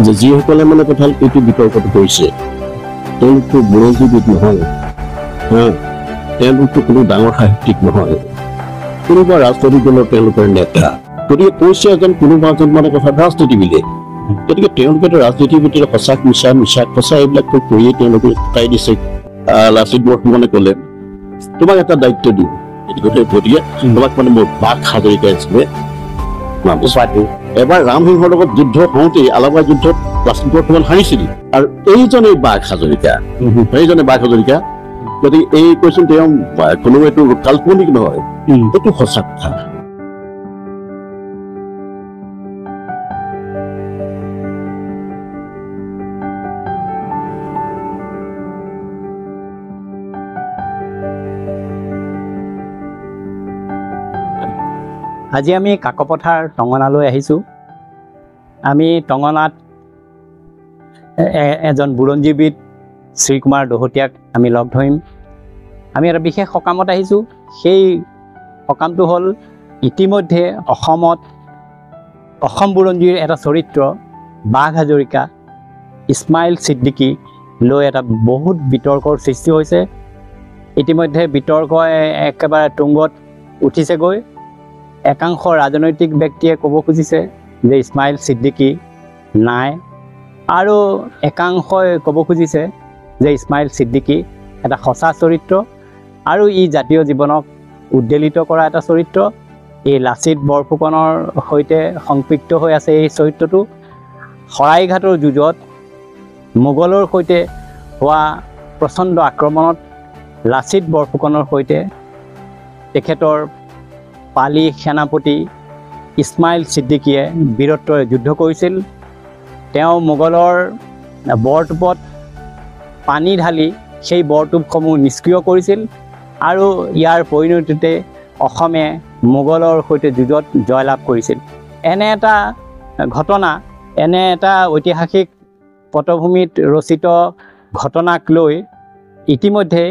যে যিসকলে মানে কথা এইটো বিতৰ্কটো কৰিছে তেওঁলোকতো বুৰঞ্জীবিদ নহয়, তেওঁলোকতো কোনো ডাঙৰ সাহিত্যিক নহয়, কোনোবা ৰাজনৈতিক দলৰ তেওঁলোকৰ নেতা। গতিকে কৈছে এজন কোনোবা এজন মানে কথা ৰাজনীতিবিদে, গতিকে তেওঁলোকেতো ৰাজনীতিবিদৰ সঁচা মিছা মিছা সঁচা এইবিলাক কৰিয়ে তেওঁলোকে ফুটাই দিছে। লাচিত বৰফুকনে ক'লে তোমাক এটা দায়িত্ব দিওঁ, গতিকে তোমাক মানে মোৰ বাঘ হাজৰিকা আছিলে এবাৰ ৰামসিংহৰ লগত যুদ্ধ হওঁতেই আলাবা যুদ্ধত লাচিত বৰফুকন হাৰিছিল, আৰু এইজনেই বাঘ হাজৰিকা, গতিকে এই কৈছিল তেওঁ কোনো এইটো কাল্পনিক নহয়, এইটো সঁচা কথা। আজি আমি কাকপথাৰ টঙনালৈ আহিছোঁ। আমি টঙনাত এজন বুৰঞ্জীবিদ শ্ৰীকুমাৰ দহোটীয়াক আমি লগ ধৰিম। আমি এটা বিশেষ সকামত আহিছোঁ। সেই সকামটো হ'ল ইতিমধ্যে অসম বুৰঞ্জীৰ এটা চৰিত্ৰ বাঘ হাজৰিকা ইছমাইল ছিদ্দিকী লৈ এটা বহুত বিতৰ্কৰ সৃষ্টি হৈছে। ইতিমধ্যে বিতৰ্ক একেবাৰে তুংগত উঠিছেগৈ। একাংশ ৰাজনৈতিক ব্যক্তিয়ে ক'ব খুজিছে যে ইছমাইল ছিদ্দিকী নাই, আৰু একাংশই ক'ব খুজিছে যে ইছমাইল ছিদ্দিকী এটা সঁচা চৰিত্ৰ আৰু ই জাতীয় জীৱনক উদ্বেলিত কৰা এটা চৰিত্ৰ। এই লাচিত বৰফুকনৰ সৈতে সংপৃক্ত হৈ আছে এই চৰিত্ৰটো। শৰাইঘাটৰ যুঁজত মোগলৰ সৈতে হোৱা প্ৰচণ্ড আক্ৰমণত লাচিত বৰফুকনৰ সৈতে তেখেতৰ পালি সেনাপতি ইছমাইল ছিদ্দিকীয়ে বীৰত্বৰে যুদ্ধ কৰিছিল। তেওঁ মোগলৰ বৰটোপত পানী ঢালি সেই বৰটোপসমূহ নিষ্ক্ৰিয় কৰিছিল, আৰু ইয়াৰ পৰিণতিতে অসমে মোগলৰ সৈতে যুঁজত জয়লাভ কৰিছিল। এনে এটা ঘটনা, এনে এটা ঐতিহাসিক পটভূমিত ৰচিত ঘটনাক লৈ ইতিমধ্যে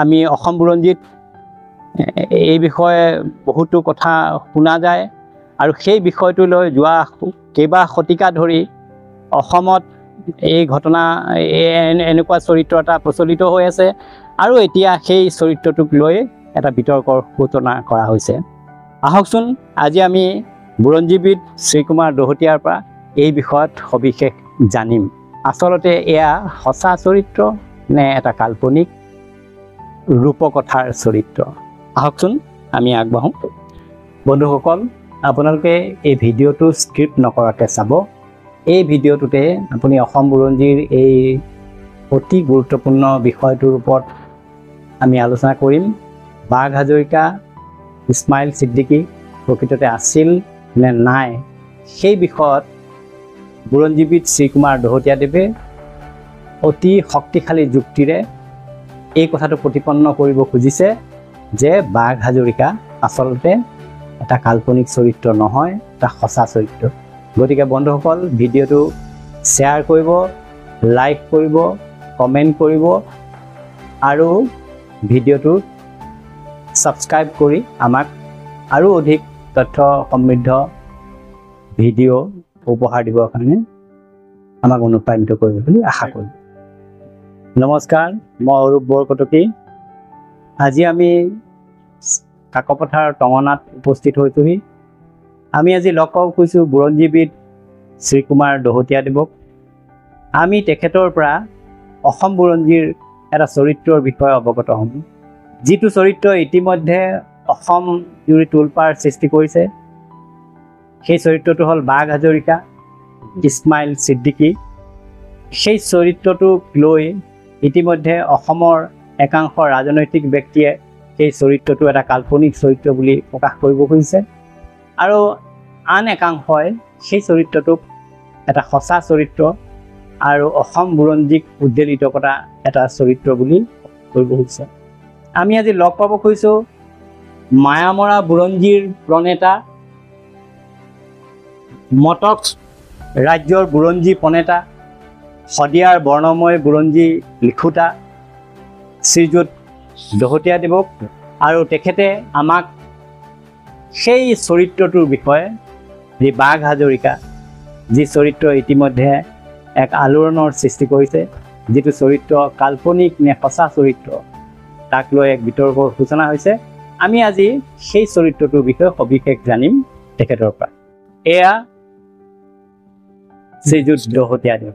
আমি অসম বুৰঞ্জীত এই বিষয়ে বহুতো কথা শুনা যায়, আৰু সেই বিষয়টো লৈ যোৱা কেইবা শতিকা ধৰি অসমত এই ঘটনা এনেকুৱা চৰিত্ৰ এটা প্ৰচলিত হৈ আছে, আৰু এতিয়া সেই চৰিত্ৰটোক লৈ এটা বিতৰ্কৰ সূচনা কৰা হৈছে। আহকচোন আজি আমি বুৰঞ্জীবিদ শ্ৰীকুমাৰ দহোটীয়াৰ পৰা এই বিষয়ত সবিশেষ জানিম। আচলতে এয়া সঁচা চৰিত্ৰ নে এটা কাল্পনিক ৰূপকথাৰ চৰিত্ৰ? আহকচোন আমি আগবাঢ়োঁ। বন্ধুসকল, আপোনালোকে এই ভিডিঅ'টো স্ক্ৰিপ্ট নকৰাকৈ চাব। এই ভিডিঅ'টোতে আপুনি অসম বুৰঞ্জীৰ এই অতি গুৰুত্বপূৰ্ণ বিষয়টোৰ ওপৰত আমি আলোচনা কৰিম। বাঘ হাজৰিকা ইছমাইল ছিদ্দিকী প্ৰকৃততে আছিল নে নাই, সেই বিষয়ত বুৰঞ্জীবিদ শ্ৰীকুমাৰ দহোটীয়াদেৱে অতি শক্তিশালী যুক্তিৰে এই কথাটো প্ৰতিপন্ন কৰিব খুজিছে যে বাঘ হাজৰিকা আচলতে এটা কাল্পনিক চৰিত্ৰ নহয়, এটা সঁচা চৰিত্ৰ। গতিকে বন্ধুসকল, ভিডিঅ'টো শ্বেয়াৰ কৰিব, লাইক কৰিব, কমেণ্ট কৰিব, আৰু ভিডিঅ'টো ছাবস্ক্ৰাইব কৰি আমাক আৰু অধিক তথ্য সমৃদ্ধ ভিডিঅ' উপহাৰ দিবৰ কাৰণে আমাক অনুপ্ৰাণিত কৰিব বুলি আশা কৰোঁ। নমস্কাৰ, মই অৰূপ বৰকটকী। আজি আমি কাকপথাৰ টঙনাত উপস্থিত হৈছোঁহি। আমি আজি লগ পাব কৈছোঁ বুৰঞ্জীবিদ শ্ৰীকুমাৰ দহোটীয়াদেৱক। আমি তেখেতৰ পৰা অসম বুৰঞ্জীৰ এটা চৰিত্ৰৰ বিষয়ে অৱগত হ'ম, যিটো চৰিত্ৰ ইতিমধ্যে অসম জুৰি তোলপাৰ সৃষ্টি কৰিছে। সেই চৰিত্ৰটো হ'ল বাঘ হাজৰিকা ইছমাইল ছিদ্দিকী। সেই চৰিত্ৰটোক লৈ ইতিমধ্যে অসমৰ একাংশ ৰাজনৈতিক ব্যক্তিয়ে সেই চৰিত্ৰটো এটা কাল্পনিক চৰিত্ৰ বুলি প্ৰকাশ কৰিব খুজিছে, আৰু আন একাংশই সেই চৰিত্ৰটোক এটা সঁচা চৰিত্ৰ আৰু অসম বুৰঞ্জীক উদ্বেলিত কৰা এটা চৰিত্ৰ বুলি কৰিব খুজিছে। আমি আজি লগ পাব খুজিছোঁ মায়ামৰা বুৰঞ্জীৰ প্ৰণেতা, মটক ৰাজ্যৰ বুৰঞ্জী প্ৰণেতা, শদিয়াৰ বৰ্ণময় বুৰঞ্জী লিখোঁতা শ্ৰীযুত দহোটীয়াদেৱক, আৰু তেখেতে আমাক সেই চৰিত্ৰটোৰ বিষয়ে, যি বাঘ হাজৰিকা যি চৰিত্ৰ ইতিমধ্যে এক আলোড়নৰ সৃষ্টি কৰিছে, যিটো চৰিত্ৰ কাল্পনিক নে সঁচা চৰিত্ৰ তাক লৈ এক বিতৰ্কৰ সূচনা হৈছে। আমি আজি সেই চৰিত্ৰটোৰ বিষয়ে সবিশেষ জানিম তেখেতৰ পৰা। এয়া শ্ৰীযুত দহোটীয়া দেৱ।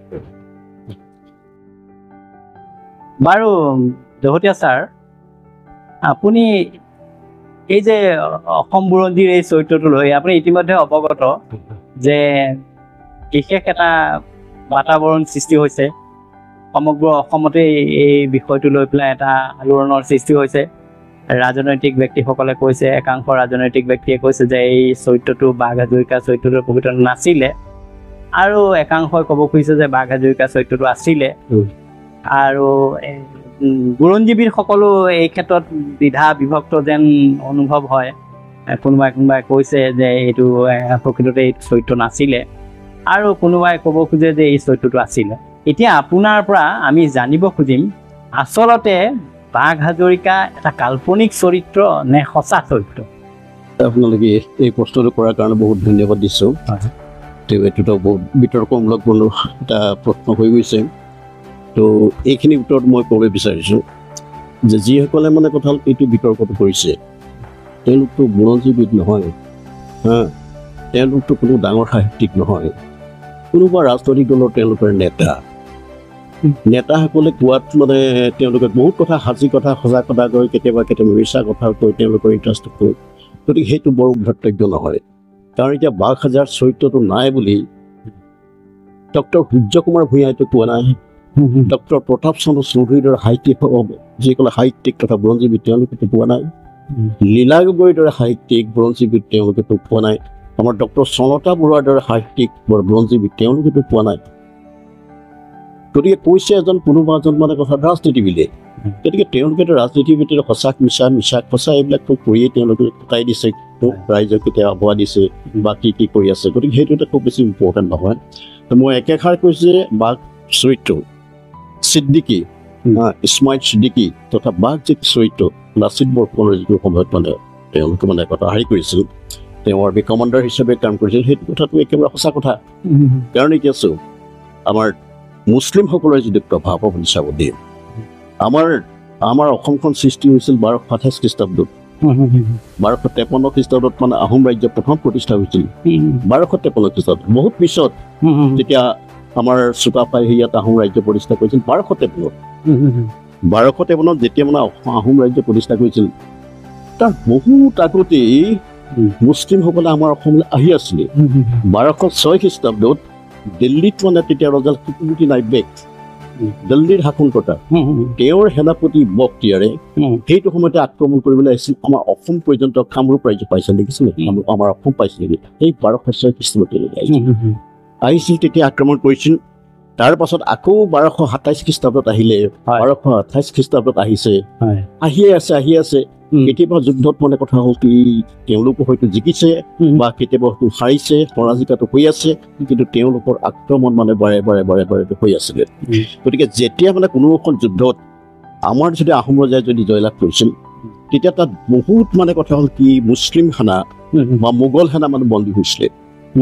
বাৰু দহোটীয়া ছাৰ, আপুনি এই যে অসম বুৰঞ্জীৰ এই চৰিত্ৰটো লৈ আপুনি ইতিমধ্যে অৱগত যে বিশেষ এটা বাতাবৰণ সৃষ্টি হৈছে, সমগ্ৰ অসমতে এই বিষয়টো লৈ পেলাই এটা আলোড়নৰ সৃষ্টি হৈছে। ৰাজনৈতিক ব্যক্তিসকলে কৈছে, একাংশ ৰাজনৈতিক ব্যক্তিয়ে কৈছে যে এই চৰিত্ৰটো বাঘ হাজৰিকা চৰিত্ৰটো প্ৰকৃত নাছিলে, আৰু একাংশই ক'ব খুজিছে যে বাঘ হাজৰিকা চৰিত্ৰটো আছিলে। আৰু বুৰঞ্জীবিদ সকলো এই ক্ষেত্ৰত দ্বিধা বিভক্ত যেন অনুভৱ হয়। কোনোবাই কৈছে যে এইটো প্ৰকৃততে এই চৰিত্ৰ নাছিলে, আৰু কোনোবাই ক'ব খোজে যে এই চৰিত্ৰটো আছিলে। এতিয়া আপোনাৰ পৰা আমি জানিব খুজিম, আচলতে বাঘ হাজৰিকা এটা কাল্পনিক চৰিত্ৰ নে সঁচা চৰিত্ৰ? আপোনালোকে এই প্ৰশ্নটো কৰাৰ কাৰণে বহুত ধন্যবাদ দিছোঁ। এইটোতো বহুত বিতৰ্কমূলক এটা প্ৰশ্ন হৈ গৈছে। তো এইখিনিৰ ভিতৰত মই ক'বলৈ বিচাৰিছোঁ যে যিসকলে মানে কথা হ'ল এইটো বিতৰ্কটো কৰিছে, তেওঁলোকতো বুৰঞ্জীবিদ নহয়, তেওঁলোকতো কোনো ডাঙৰ সাহিত্যিক নহয়, কোনোবা ৰাজনৈতিক দলৰ তেওঁলোকৰ নেতাসকলে কোৱাত মানে তেওঁলোকে বহুত কথা সাঁচি কথা সঁচা কথা কয়, কেতিয়াবা মিছা কথা কৈ তেওঁলোকৰ ইণ্টাৰেষ্ট কয়। গতিকে সেইটো বৰ ধৰ্তব্য নহয়। কাৰণ এতিয়া বাঘ হাজাৰ চৰিত্ৰটো নাই বুলি ডক্টৰ সূৰ্য কুমাৰ ভূঞাইতো কোৱা নাই, ডক্টৰ প্ৰতাপ চন্দ্ৰ চৌধুৰীৰ দৰে সাহিত্যিক যিসকলে সাহিত্যিক তথা বুৰঞ্জীবিদ তেওঁলোকেতো পোৱা নাই, লীলা গগৈৰ দৰে সাহিত্যিক বুৰঞ্জীবিদ তেওঁলোকেতো পোৱা নাই, আমাৰ ডক্টৰ চনতা বৰুৱাৰ দৰে সাহিত্যিক বুৰঞ্জীবিদ তেওঁলোকেতো পোৱা নাই। গতিকে কৈছে কোনোবা এজন মানে কথা ৰাজনীতিবিদে, গতিকে তেওঁলোকেতো ৰাজনীতিবিদৰ সঁচা মিছা সঁচা এইবিলাকতো কৰিয়েই তেওঁলোকে কটাই দিছে, ৰাইজক কেতিয়া আভুৱা দিছে বা কি কৰি আছে। গতিকে সেইটো এটা খুব বেছি ইম্পৰ্টেণ্ট নহয়। মই একেষাৰ কৈছোঁ যে বাঘ চৰিত্ৰ ছিদ্দিকী, ইছমাইল ছিদ্দিকী তথা বাঘ যি চৰিত্ৰ লাচিত বৰফুকনৰ যিটো সময়ত মানে তেওঁলোকে মানে কথা কৰিছিল, তেওঁ আৰ্মি কমাণ্ডাৰ হিচাপে কাম কৰিছিল, সেইটো কথাটো একেবাৰে সঁচা কথা। কাৰণ এতিয়া চাওক, আমাৰ মুছলিমসকলৰ যিটো প্ৰভাৱ আপুনি চাব দিয়ে, আমাৰ অসমখন সৃষ্টি হৈছিল 1228 খ্ৰীষ্টাব্দত। 1253 খ্ৰীষ্টাব্দত মানে আহোম ৰাজ্য প্ৰথম প্ৰতিষ্ঠা হৈছিল 1253 খ্ৰীষ্টাব্দত। বহুত পিছত যেতিয়া আমাৰ চুকাফাই ইয়াত আহোম ৰাজ্য প্ৰতিষ্ঠা কৰিছিল 1253 যেতিয়া মানে আহোম ৰাজ্য প্ৰতিষ্ঠা কৰিছিল, তাৰ বহুত আগতেই মুছলিমসকলে আমাৰ অসমলৈ আহি আছিলে। 1206 খ্ৰীষ্টাব্দত দিল্লীত মানে তেতিয়া ৰজা কুতুবুদ্দিন আইবেক, দিল্লীৰ শাসনকৰ্তা, তেওঁৰ সেনাপতি বখতিয়াৰে সেইটো সময়তে আক্ৰমণ কৰিবলৈ আহিছিল আমাৰ অসম পৰ্যন্ত। কামৰূপ ৰাজ্য পাইছিল দেখিছিলে, আমাৰ অসম পাইছিল নেকি? সেই 1206 খ্ৰীষ্টাব্দত আহিছিল, তেতিয়া আক্ৰমণ কৰিছিল। তাৰ পাছত আকৌ 1227 খ্ৰীষ্টাব্দত আহিলে, 1228 খ্ৰীষ্টাব্দত আহিয়ে আছে। কেতিয়াবা যুদ্ধত মানে কথা হ'ল কি তেওঁলোকো হয়তো জিকিছে বা কেতিয়াবা হয়তো হাৰিছে, পৰাজিকাটো হৈ আছে, কিন্তু তেওঁলোকৰ আক্ৰমণ মানে বাৰে বাৰে হৈ আছিলে। গতিকে যেতিয়া মানে কোনো এখন যুদ্ধত আমাৰ যদি আহোম ৰজাই যদি জয়লাভ কৰিছিল, তেতিয়া তাত বহুত মানে কথা হ'ল কি মুছলিম সেনা বা মোগল সেনা মানে বন্দী হৈছিলে,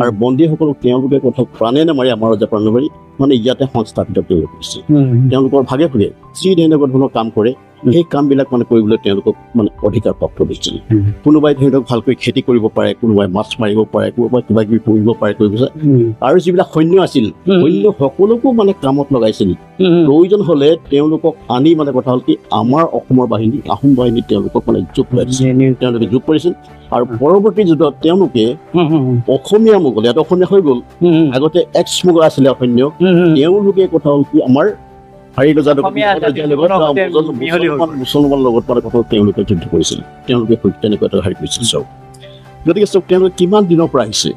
আৰু বন্দীসকলক তেওঁলোকে কথা প্ৰাণে নামাৰি আমাৰ ৰজা প্ৰাণ নামাৰি মানে ইয়াতে সংস্থাপিত তেওঁলোক কৰিছে। তেওঁলোকৰ ভাগে যি তেনেকুৱা ধৰণৰ কাম কৰে, সেই কামবিলাক মানে কৰিবলৈ তেওঁলোকক মানে অধিকাৰ প্ৰাপ্ত হৈছিল। কোনোবাই ধৰি ভালকৈ খেতি কৰিব পাৰে, কোনোবাই মাছ মাৰিব পাৰে, কোনোবাই কিবা কিবি কৰিব পাৰে, আৰু যিবিলাক সৈন্য আছিল সৈন্য সকলোকো মানে কামত লগাইছিল। প্ৰয়োজন হলে তেওঁলোকক আনি মানে কথা হ'ল কি আমাৰ অসমৰ বাহিনী আহোম বাহিনীত তেওঁলোকক মানে তেওঁলোকে যোগ কৰিছিল। আৰু পৰৱৰ্তী যুদ্ধত তেওঁলোকে অসমীয়া মোগল, ইয়াত অসমীয়া হৈ গ'ল, আগতে এক্স মোগল আছিলে সৈন্য, তেওঁলোকে কথা হ'ল কি আমাৰ মুছলমানৰ লগত মানে কথা তেওঁলোকে যুদ্ধ কৰিছিল, তেওঁলোকে তেনেকুৱা এটা হেৰি কৰিছিল। চাওক গতিকে চাওক তেওঁলোকে কিমান দিনৰ পৰা আহিছে,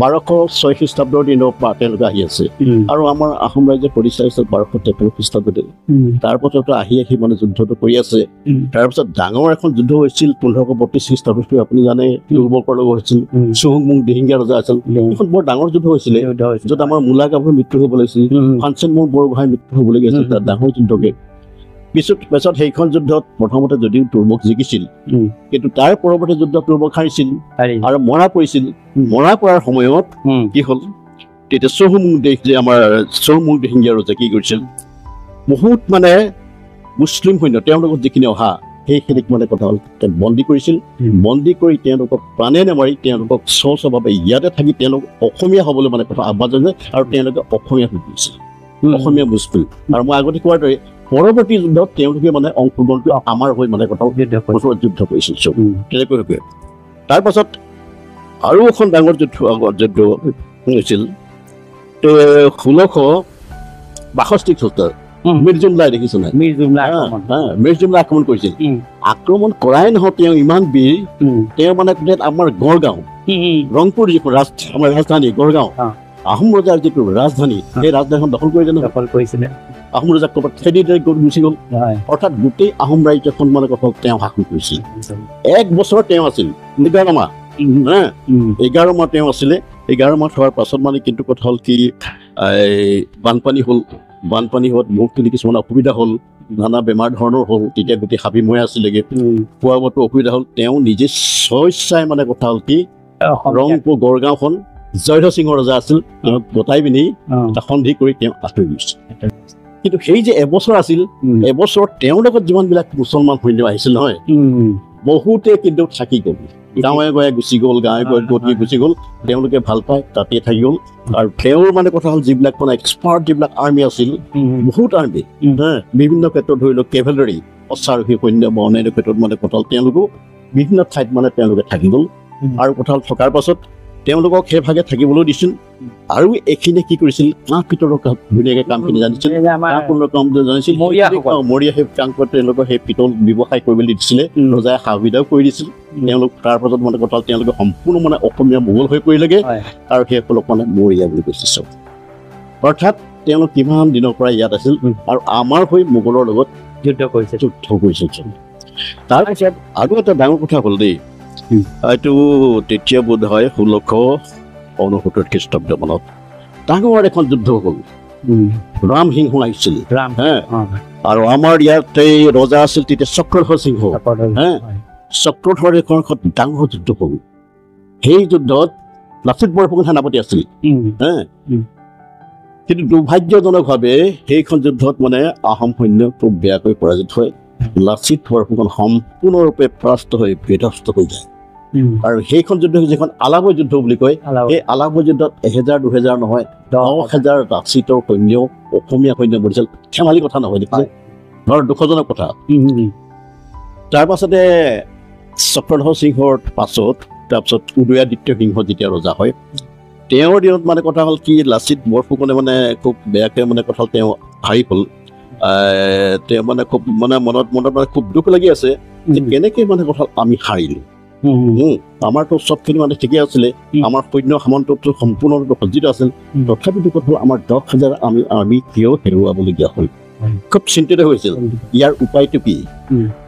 1206 খ্ৰীষ্টাব্দৰ দিনৰ পৰা তেওঁলোকে আহি আছে, আৰু আমাৰ আহোম ৰাজ্যৰ প্ৰতিষ্ঠা হৈছিল 1253 খ্ৰীষ্টাব্দতে। তাৰ পাছতো আহি মানে যুদ্ধটো কৰি আছে। তাৰপিছত ডাঙৰ এখন যুদ্ধ হৈছিল 1532 খ্ৰীষ্টাব্দত, আপুনি জানে, পূৰ্বৰ লগত হৈছিল, চুহুংমুং দিহিঙীয়া ৰজা আছিল। এখন বৰ ডাঙৰ যুদ্ধ হৈছিলে, য'ত আমাৰ মূলা গাভৰুৰ মৃত্যু হ'ব লাগিছিল, ফাঞ্চন মোৰ বৰগোহাঁইৰ মৃত্যু হ'বলগীয়া আছিল, তাত ডাঙৰ যুদ্ধকে। পিছত সেইখন যুদ্ধত প্ৰথমতে যদিও তুৰ্মক জিকিছিল কিন্তু তাৰ পৰৱৰ্তী যুদ্ধত তুৰ্মক হাৰিছিল আৰু মৰা পৰিছিল মৰা পৰাৰ সময়ত কি হ'ল তেতিয়া চহুমুং দেশ যে আমাৰ চহুমুং দেহিংগীয়াৰো যে কি কৰিছিল বহুত মানে মুছলিম সৈন্য তেওঁলোকৰ যিখিনি অহা সেইখিনিক মানে কথা হ'ল বন্দী কৰিছিল বন্দী কৰি তেওঁলোকক প্ৰাণে নেমাৰি তেওঁলোকক স্বভাৱে ইয়াতে থাকি তেওঁলোক অসমীয়া হ'বলৈ মানে কথা আহ্বান জনাইছে আৰু তেওঁলোকে অসমীয়া হৈ পৰিছিল অসমীয়া মুছলিম আৰু মই আগতে কোৱাৰ দৰে পৰৱৰ্তী যুদ্ধত তেওঁলোকে মানে অংশগ্ৰহণ কৰি আমাৰ হৈ মানে কথা যুদ্ধ কৰিছিল চব তেনেকৈ তাৰ পাছত আৰু এখন ডাঙৰ যুদ্ধ হৈছিল 1662 খ্ৰীষ্টাব্দত মিৰ্জুমলাই দেখিছো নাই মিৰ্জুমলাই আক্ৰমণ কৰিছিল আক্ৰমণ কৰাই নহয় তেওঁ ইমান বীৰ তেওঁ মানে আমাৰ গড়গাঁও ৰংপুৰ যিখন আমাৰ ৰাজধানী গড়গাঁও আহোম ৰজাৰ যিটো ৰাজধানী সেই ৰাজধানীখন দখল কৰিছিলে আহোম ৰজাক ক'ৰবাত খেদি গুচি গ'ল অৰ্থাৎ গোটেই আহোম ৰাজ্যখন মানে কথা তেওঁ শাসন কৰিছিল 1 বছৰ তেওঁ আছিল 11 মাহ 11 মাহ তেওঁ আছিলে 11 মাহ হোৱাৰ পাছত মানে কিন্তু কথা হ'ল কি বানপানী হোৱাত বহুতখিনি কিছুমান অসুবিধা হ'ল নানা বেমাৰ ধৰণৰ হ'ল তেতিয়া গোটেই হাবি মৰা আছিলেগৈ খোৱা বোৱাটো অসুবিধা হ'ল তেওঁ নিজে স্বইচ্ছাই মানে কথা হ'ল কি ৰংপুৰ গড়গাঁওখন জয়ধ্বজ সিংহ ৰজা আছিল তেওঁক গতাই পিনি এটা সন্ধি কৰি তেওঁ আঁতৰি গৈছিল কিন্তু সেই যে এবছৰ আছিল এবছৰত তেওঁৰ লগত যিমানবিলাক মুছলমান সৈন্য আহিছিল নহয় বহুতে কিন্তু থাকি গ'ল গাঁৱে গাঁৱে গুচি গ'ল গাঁৱে গাঁৱে গতি গুচি গ'ল তেওঁলোকে ভাল পায় তাতে থাকি গ'ল আৰু তেওঁৰ মানে কথা হ'ল যিবিলাক মানে এক্সপাৰ্ট যিবিলাক আৰ্মি আছিল বহুত আৰ্মি বিভিন্ন ক্ষেত্ৰত ধৰি লওক কেভেলৰী অশ্বাৰোহী সৈন্য বা অন্যান্য ক্ষেত্ৰত মানে কথা হ'ল তেওঁলোকো বিভিন্ন ঠাইত মানে তেওঁলোকে থাকি গ'ল আৰু কথা হ'ল থকাৰ পাছত তেওঁলোকক সেইভাগে থাকিবলৈ দিছিল আৰু এইখিনি কি কৰিছিল কাঁহ পিতলৰ ধুনীয়াকৈ কামখিনি জানিছিল কাম জানিছিল মৰিয়া সেই কাম তেওঁলোকৰ সেই পিতল ব্যৱসায় কৰিবলৈ দিছিলে ৰজাই সা সুবিধাও কৰি দিছিল তেওঁলোক তাৰ পাছত মানে কথা তেওঁলোকে সম্পূৰ্ণ মানে অসমীয়া মোগল হৈ পৰিলেগৈ আৰু সেইসকলক মানে মৰিয়া বুলি কৈছিল চব অৰ্থাৎ তেওঁলোক কিমান দিনৰ পৰা ইয়াত আছিল আৰু আমাৰ হৈ মোগলৰ লগত যুদ্ধ কৰিছিল তাৰপিছত আৰু এটা ডাঙৰ কথা হ'ল দেই এইটো তেতিয়া বোধ হয় 1669 খ্ৰীষ্টাব্দ মানত ডাঙৰ এখন যুদ্ধ হ'ল ৰাম সিংহ আহিছিল আৰু আমাৰ ইয়াতে ৰজা আছিল তেতিয়া চক্ৰধৰ সিংহ চক্ৰধৰ এখন ডাঙৰ যুদ্ধ হ'ল সেই যুদ্ধত লাচিত বৰফুকন সেনাপতি আছিল কিন্তু দুৰ্ভাগ্যজনকভাৱে সেইখন যুদ্ধত মানে আহোম সৈন্য খুব বেয়াকৈ পৰাজিত হয় লাচিত বৰফুকন সম্পূৰ্ণৰূপে পৰাস্ত হৈ বিধ্বস্ত হৈ যায় আৰু সেইখন যুদ্ধ যিখন আলাবৈ যুদ্ধ বুলি কয় সেই আলাবৈ যুদ্ধত 1000-2000 নহয় 10,000 লাচিতৰ সৈন্য অসমীয়া সৈন্য মৰিছিল ধেমালি কথা নহয় দেখিছে বৰ দুখজনক কথা তাৰ পাছতে চক্ৰধৰ সিংহৰ পাছত তাৰপিছত উদয়াদিত্য সিংহ যেতিয়া ৰজা হয় তেওঁৰ দিনত মানে কথা হ'ল কি লাচিত বৰফুকনে মানে খুব বেয়াকৈ মানে কথা হ'ল তেওঁ হাৰি হ'ল তেওঁ মানে খুব মানে মনত মানে খুব দুখ লাগি আছে যে কেনেকৈ মানে কথা আমি হাৰিলোঁ আমাৰতো চবখিনি মানে ঠিকেই আছিলে আমাৰ সৈন্য সামন্তটো সম্পূৰ্ণৰূপে সজ্জিত আছিল তথাপিতো কথা হ'ল আমাৰ 10,000 আমি কিয় হেৰুৱাবলগীয়া হ'ল খুব চিন্তিত হৈছিল ইয়াৰ উপায়টো কি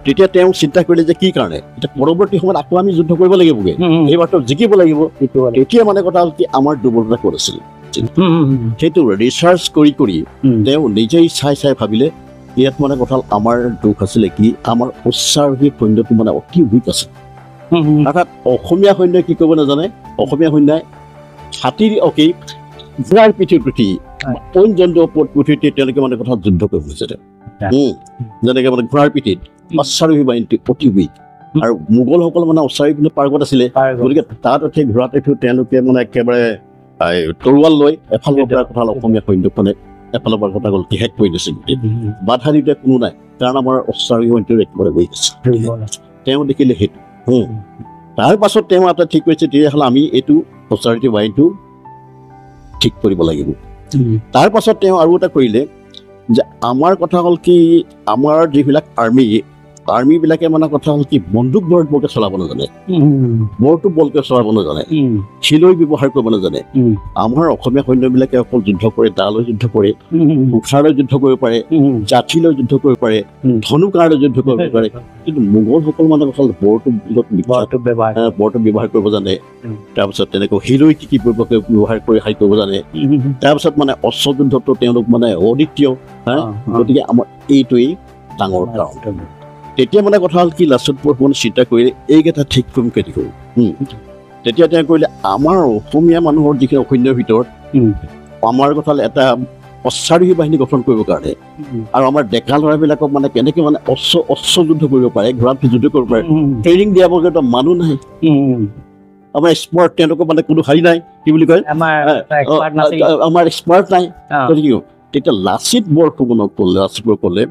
তেতিয়া তেওঁ চিন্তা কৰিলে যে কি কাৰণে এতিয়া পৰৱৰ্তী সময়ত আকৌ আমি যুদ্ধ কৰিব লাগিবগৈ এইবাৰতো জিকিব লাগিব তেতিয়া মানে কথা হ'ল কি আমাৰ দুৰ্বলতা ক'ত আছিল সেইটো ৰিচাৰ্চ কৰি তেওঁ নিজেই চাই ভাবিলে ইয়াত মানে কথা হ'ল আমাৰ দুখ আছিলে কি আমাৰ উচ্চাৰোহী সৈন্যটো মানে অতি উইক আছে অৰ্থাৎ অসমীয়া সৈন্যই কি কৰিব নাজানে অসমীয়া সৈন্যই হাতীৰ ঘোঁৰাৰ পিঠিত উঠি অইন জন্তুৰ ওপৰত উঠি তেওঁলোকে মানে কথা যুদ্ধ কৰিব বিচাৰে যেনেকৈ মানে ঘোঁৰাৰ পিঠিত অশ্বাৰোহী বাহিনীটো অতি উইক আৰু মোগলসকল মানে অশ্বাৰোহী কিন্তু পাৰ্গত আছিলে গতিকে তাত উঠি ঘোঁৰাত উঠি তেওঁলোকে মানে একেবাৰে তৰোৱাল লৈ এফালৰ পৰা কথা অসমীয়া সৈন্যক মানে এফালৰ পৰা কথা গ'ল শেষ কৰি দিছিল বাধা দিওঁতে কোনো নাই কাৰণ আমাৰ অশ্বাৰোহী সৈন্যটো একেবাৰে গৈ আছে তেওঁ দেখিলে সেইটো তাৰ পাছত তেওঁ এটা ঠিক কৰিছে তেতিয়াহ'লে আমি এইটো অশ্বাৰোহী বাহিনীটো ঠিক কৰিব লাগিব তাৰ পাছত তেওঁ আৰু এটা কৰিলে যে আমাৰ কথা হ'ল কি আমাৰ যিবিলাক আৰ্মিবিলাকে মানে কথা হ'ল কি বন্দুক বৰকে চলাব নাজানে বৰটো বলকে চলাব নাজানে শিলৈ ব্যৱহাৰ কৰিব নাজানে আমাৰ অসমীয়া সৈন্যবিলাকে অকল যুদ্ধ কৰে দালৈ যুদ্ধ কৰে কুঠাৰলৈ যুদ্ধ কৰিব পাৰে জাঠিলৈ যুদ্ধ কৰিব পাৰে ধনুকাঁড়লৈ যুদ্ধ কৰিব পাৰে কিন্তু মোগলসকল মানে কথা হ'ল বৰটো ব্যৱহাৰ কৰিব জানে তাৰপিছত তেনেকৈ শিলৈ কি ব্যৱহাৰ কৰি হাৰি কৰিব জানে তাৰপিছত মানে অস্ত্ৰ যুদ্ধটো তেওঁলোক মানে অদ্বিতীয় গতিকে আমাৰ এইটোৱেই ডাঙৰ কাৰণ তেতিয়া মানে কথা হ'ল কি লাষ্টত বৰফুকনে চিন্তা কৰিলে এইকেইটা ঠিক কৰিম কেনেকৈ কৰোঁ তেতিয়া তেওঁ কৰিলে আমাৰ অসমীয়া মানুহৰ যিখিনি অসৈন্যৰ ভিতৰত আমাৰ কথা হ'ল এটা অশ্বাৰোহী বাহিনী গঠন কৰিবৰ কাৰণে আৰু আমাৰ ডেকা ল'ৰাবিলাকক মানে কেনেকৈ মানে অস্ত্ৰ যুদ্ধ কৰিব পাৰে ঘোঁৰাত যুদ্ধ কৰিব পাৰে ট্ৰেইনিং দিয়াবৰ কাৰণে মানুহ নাই আমাৰ স্মাৰ্ট তেওঁলোকৰ মানে কোনো হেৰি নাই কি বুলি কয় আমাৰ স্মাৰ্ট নাই গতিকে তেতিয়া লাচিত বৰফুকনক ক'লে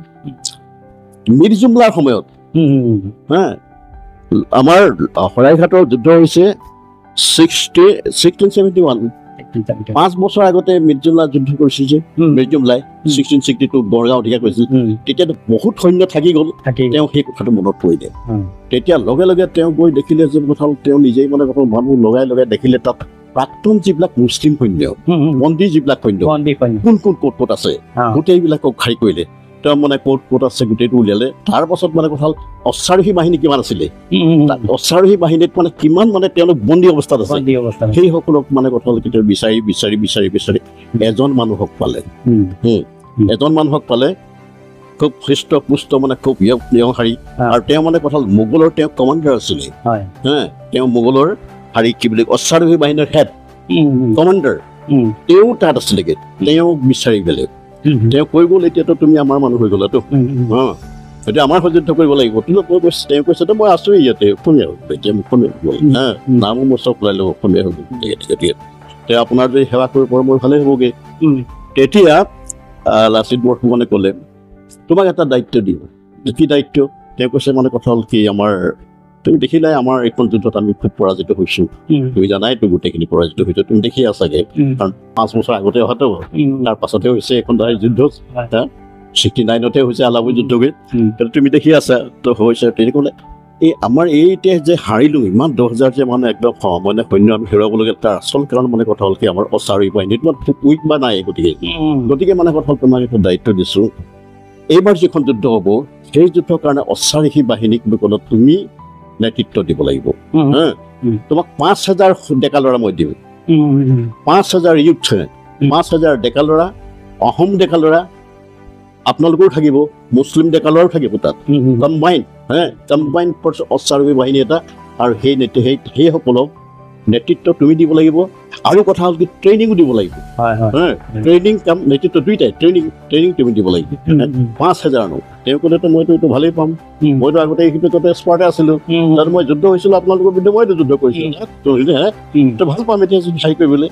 মিৰ্জুমলাৰ সময়ত আমাৰ শৰাইঘাটৰ যুদ্ধ হৈছে 1671 5 বছৰ আগতে মিৰ্জুমলা যুদ্ধ কৰিছিল যে মিৰ্জুমলাই 1662 গড়গাঁও অধিকাৰ কৰিছিল তেতিয়া বহুত সৈন্য থাকি গ'ল তেওঁ সেই কথাটো মনত পৰিলে তেতিয়া লগে লগে তেওঁ গৈ দেখিলে যে কথা তেওঁ নিজেই মানে মানুহ লগাই দেখিলে তাত প্ৰাক্তন যিবিলাক মুছলিম সৈন্য বন্দী যিবিলাক সৈন্য কোন ক'ত আছে গোটেইবিলাকক খাই কৰিলে তেওঁ মানে ক'ত আছে গোটেইটো উলিয়ালে তাৰ পাছত মানে কথা হ'ল অশ্বাৰোহী বাহিনী কিমান আছিলে অশ্বাৰোহী বাহিনীত মানে কিমান মানে তেওঁলোক বন্দী অৱস্থাত আছে সেইসকলক মানে কথা হ'ল কেতিয়াও বিচাৰি এজন মানুহক পালে খুব হৃষ্ট পুষ্ট মানে খুব শাৰী আৰু তেওঁ মানে কথা হ'ল মোগলৰ তেওঁ কমাণ্ডাৰ আছিলে তেওঁ মোগলৰ শাৰী কি বুলি অশ্বাৰোহী বাহিনীৰ হেড কমাণ্ডাৰ তেওঁ তাত আছিলেগে তেওঁ বিচাৰি গ'লে তেওঁ কৈ গ'ল এতিয়াতো তুমি আমাৰ মানুহ হৈ গ'লাতো এতিয়া আমাৰ সহ্য কৰিব লাগিব কিন্তু তেওঁ কৈছে মই আছো ইয়াতে অসমীয়া এতিয়া অসমীয়া গ'ল নামো মোৰ চব ওলাই ল'ব অসমীয়া হৈ গ'ল তেওঁ আপোনাৰ যদি সেৱা কৰিব পাৰোঁ মই ভালেই হ'বগৈ তেতিয়া লাচিত বৰফুকনে ক'লে তোমাক এটা দায়িত্ব দিওঁ কি দায়িত্ব তেওঁ কৈছে মানে কথা হ'ল কি আমাৰ তুমি দেখিলাই আমাৰ এইখন যুদ্ধত আমি খুব পৰাজিত হৈছো তুমি জানাইতো গোটেইখিনি পৰাজিত হৈছো তুমি দেখি আছাগে কাৰণ 5 বছৰ আগতে অহাতো তাৰ পাছতে হৈছে এখন যুদ্ধ 69তে হৈছে আলাবৈ যুদ্ধগৈ তুমি দেখি আছা তো হৈছে তেনেকৈ ক'লে এই আমাৰ এতিয়া যে হাৰিলো ইমান 10,000 যে মানে একদম মানে সৈন্য আমি হেৰুৱাবলগীয়া তাৰ আচল কাৰণ মানে কথা হ'ল কি আমাৰ অশ্বাৰোহী বাহিনীত মানে খুব উইক বা নাই গতিকে মানে কথা হ'ল তোমাক এটা দায়িত্ব দিছোঁ এইবাৰ যিখন যুদ্ধ হ'ব সেই যুদ্ধৰ কাৰণে অশ্বাৰোহী বাহিনীক তুমি নেতৃত্ব দিব লাগিব তোমাক 5,000 ডেকা ল'ৰা মই দিম 5,000 ইউথ 5,000 ডেকা ল'ৰা অসম ডেকা ল'ৰা আপোনালোকৰো থাকিব মুছলিম ডেকা ল'ৰাও থাকিব তাত কম্বাইন অশ্বাৰোহী বাহিনী এটা আৰু সেইসকলক নেতৃত্ব তুমি দিব লাগিব আৰু কথা হ'ল কি ট্ৰেইনিঙো দিব লাগিব ট্ৰেইনিং কাম নেতৃত্ব দুইটাই ট্ৰেইনিং তুমি দিব লাগিব 5,000 তেওঁ ক'লেতো মইতো এইটো ভালেই পাম মইতো আগতে এইখিনি স্পৰ্টে আছিলোঁ তাত মই যুদ্ধ হৈছিলোঁ আপোনালোকৰ বিৰুদ্ধে মইতো যুদ্ধ কৰিছিলোঁ ভাল পাম এতিয়া চাই কৰিবলৈ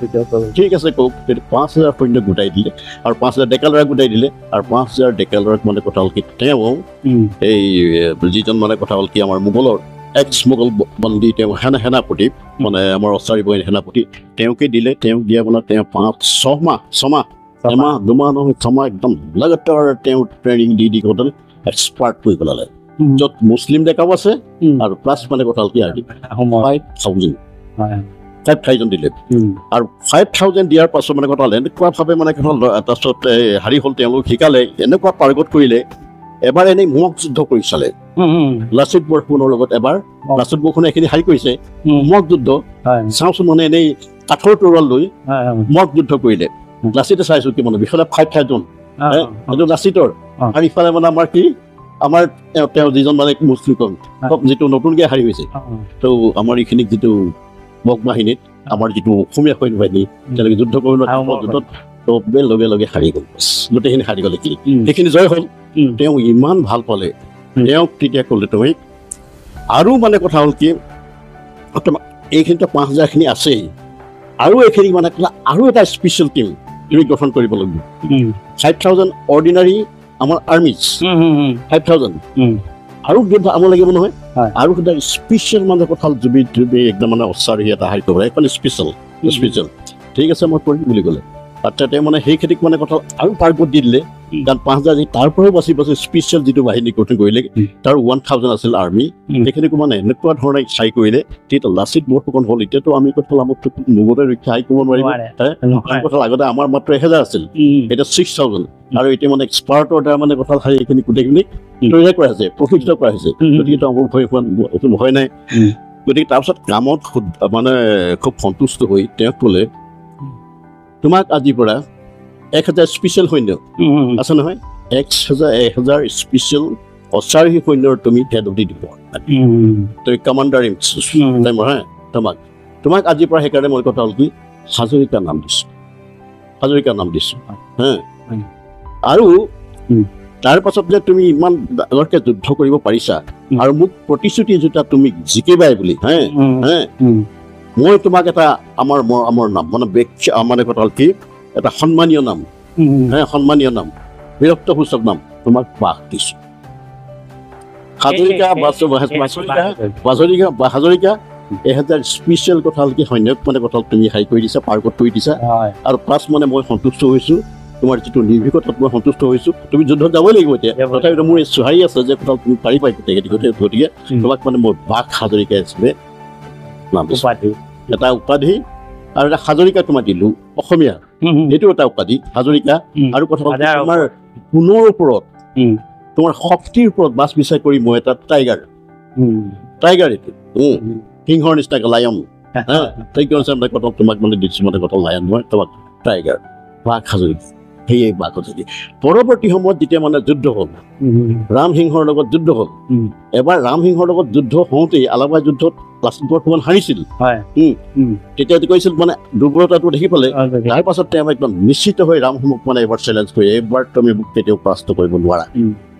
ঠিক আছে কওক 5,000 সৈন্য গোটাই দিলে আৰু 5,000 ডেকা ল'ৰা গোটাই দিলে আৰু 5,000 ডেকা ল'ৰাক মানে কথা হ'ল কি তেওঁ এই যিজন মানে কথা হ'ল কি আমাৰ মোগলৰ মোগল বন্দী তেওঁ সেনাপতি মানে আমাৰ অশ্বাৰোহী বাহিনীৰ সেনাপতি তেওঁকে দিলে তেওঁক দিয়া মানে তেওঁ 5-6 মাহ এমাহ 2 মাহ নহয় 6 মাহ একদম লাগাতাৰ তেওঁ ট্ৰেইনিং দি গোটেই এক্সপাৰ্ট কৰি পেলালে য'ত মুছলিম ডেকাও আছে আৰু প্লাছ মানে কথা হ'ল কি 5,000 দিলে আৰু 5,000 দিয়াৰ পাছত মানে কথা হ'ল এনেকুৱাভাৱে মানে কথা হ'ল তাৰপিছত হাৰি হ'ল তেওঁলোক শিকালে এনেকুৱা পাৰ্গত কৰিলে এবাৰ এনেই মক যুদ্ধ কৰি চালে লাচিত বৰফুকনৰ লগত এবাৰ লাচিত বৰফুকনে এইখিনি হাৰি কৰিছে মক যুদ্ধ চাওঁচোন মানে এনেই কাঠৰ তৰোৱাল লৈ মক যুদ্ধ কৰিলে লাচিতে চাইছো কি মানে বিফালে 5,000 এইটো লাচিতৰ আৰু ইফালে মানে আমাৰ কি আমাৰ তেওঁ যিজন মানে মুছলিম যিটো নতুনকৈ হাৰি হৈছে তো আমাৰ এইখিনিক যিটো মক বাহিনীত আমাৰ যিটো অসমীয়া সৈন্য বাহিনী তেওঁলোকে যুদ্ধ কৰিব যুদ্ধত লগে লগে হাৰি গ'ল গোটেইখিনি হাৰি গ'লে কি সেইখিনি জয় হ'ল তেওঁ ইমান ভাল পালে তেওঁক তেতিয়া ক'লে তুমি আৰু মানে কথা হ'ল কি এইখিনিতো 5,000খিনি আছেই আৰু এইখিনি মানে আৰু এটা স্পেচিয়েল টিম তুমি গঠন কৰিব লাগিব 5,000 অৰ্ডিনাৰী আমাৰ আৰ্মিজ 5,000 আৰু যুদ্ধ আমাৰ লাগিব নহয় আৰু এটা স্পেচিয়েল মানে কথা হ'ল জুবি একদম মানে অশ্বাৰোহী এটা হাৰি কৰিব এখন স্পেচিয়েল ঠিক আছে মই কৰিম বুলি ক'লে আচ্ছা তেওঁ মানে সেই খেতিক মানে কথা আৰু পাৰ্গত দি দিলে কাৰণ 5,000 তাৰ পৰাও বাচি স্পেচিয়েল যিটো বাহিনী গঠন কৰিলে তাৰ 1,000 আছিল আৰ্মি সেইখিনিকো মানে এনেকুৱা ধৰণে চাই কৰিলে তেতিয়া লাচিত বৰফুকন হ'ল এতিয়াতো আমি কথা আমাক মোগলে ৰক্ষা কৰিব নোৱাৰিব কথা আগতে আমাৰ মাত্ৰ 1,000 আছিল এতিয়া 6,000 আৰু এতিয়া মানে এক্সপাৰ্টৰ দ্বাৰা মানে কথা এইখিনি গোটেইখিনি তৈয়াৰ কৰা হৈছে প্ৰশিক্ষিত কৰা হৈছে গতিকে আমাৰ ভয় নাই গতিকে তাৰপিছত কামত মানে খুব সন্তুষ্ট হৈ তেওঁক ক'লে তোমাক আজিৰ পৰা 1,000 স্পেচিয়েল সৈন্য আছে নহয় 1,000 স্পেচিয়েল অশ্বাৰোহী সৈন্যৰ তুমি হেড অফ দি ডিপাৰ্টমেণ্ট, তুমি কমাণ্ডাৰ ইন চিফ, হা তোমাক আজিৰ পৰা সেইকাৰণে মই কথা হ'ল কি হাজৰিকা নাম দিছোঁ, হাজৰিকা নাম দিছোঁ হা। আৰু তাৰ পাছত যে তুমি ইমান ডাঙৰকে যুদ্ধ কৰিব পাৰিছা আৰু মোক প্ৰতিশ্ৰুতি জোতা তুমি জিকিবাই বুলি হা হা, মই তোমাক এটা আমাৰ নাম মানে মানে কথা হ'ল কি এটা সন্মানীয় নাম, সন্মানীয় নাম, বীৰত্বসূচক নাম তোমাক বাস দিছোঁ। হাজৰিকা হাজৰিকা এটা স্পেচিয়েল কথা হ'ল কি সৈন্যক মানে কথা তুমি হাই কৰি দিছা, পাৰ্কত কৰি দিছা। আৰু প্লাছ মানে মই সন্তুষ্ট হৈছোঁ, তোমাৰ যিটো নিৰ্ভীকতাত মই সন্তুষ্ট হৈছোঁ। তুমি যুদ্ধত যাবই লাগিব এতিয়া, তথাপিতো মোৰ চুহাৰি আছে যে কথা তুমি পাৰিবা গতিকে তোমাক মানে মই বাঘ হাজৰিকা হিচাপে নাম দিছোঁ, এটা উপাধি। আৰু এটা হাজৰিকা তোমাক দিলোঁ অসমীয়া, সেইটো এটা উপাধি হাজৰিকা। আৰু কথা তোমাৰ পুনৰ ওপৰত তোমাৰ শক্তিৰ ওপৰত বাছ বিচাৰ কৰি মই এটা টাইগাৰ, এইটো সিংহৰ নিচিনাকে লায়ন, কথা তোমাক মানে দিছোঁ মানে কথা লায়ন মই তোমাক টাইগাৰ বাঘ হাজৰিকা। সেয়ে বাঘ হাজৰিকা। পৰৱৰ্তী সময়ত যেতিয়া মানে যুদ্ধ হ'ল, ৰামসিংহৰ লগত যুদ্ধ হ'ল, এবাৰ ৰামসিংহৰ লগত যুদ্ধ হওঁতেই আলাবাই যুদ্ধত লাচিত বৰফুকন হাৰিছিল। তেতিয়া কৈছিল মানে দুৰ্বলতাটো দেখি পালে, তাৰ পাছত তেওঁ একদম নিশ্চিত হৈ ৰামসিংহক মানে এবাৰ চেলেঞ্জ কৰি এইবাৰ তুমি মোক কেতিয়াও পৰাস্ত কৰিব নোৱাৰা।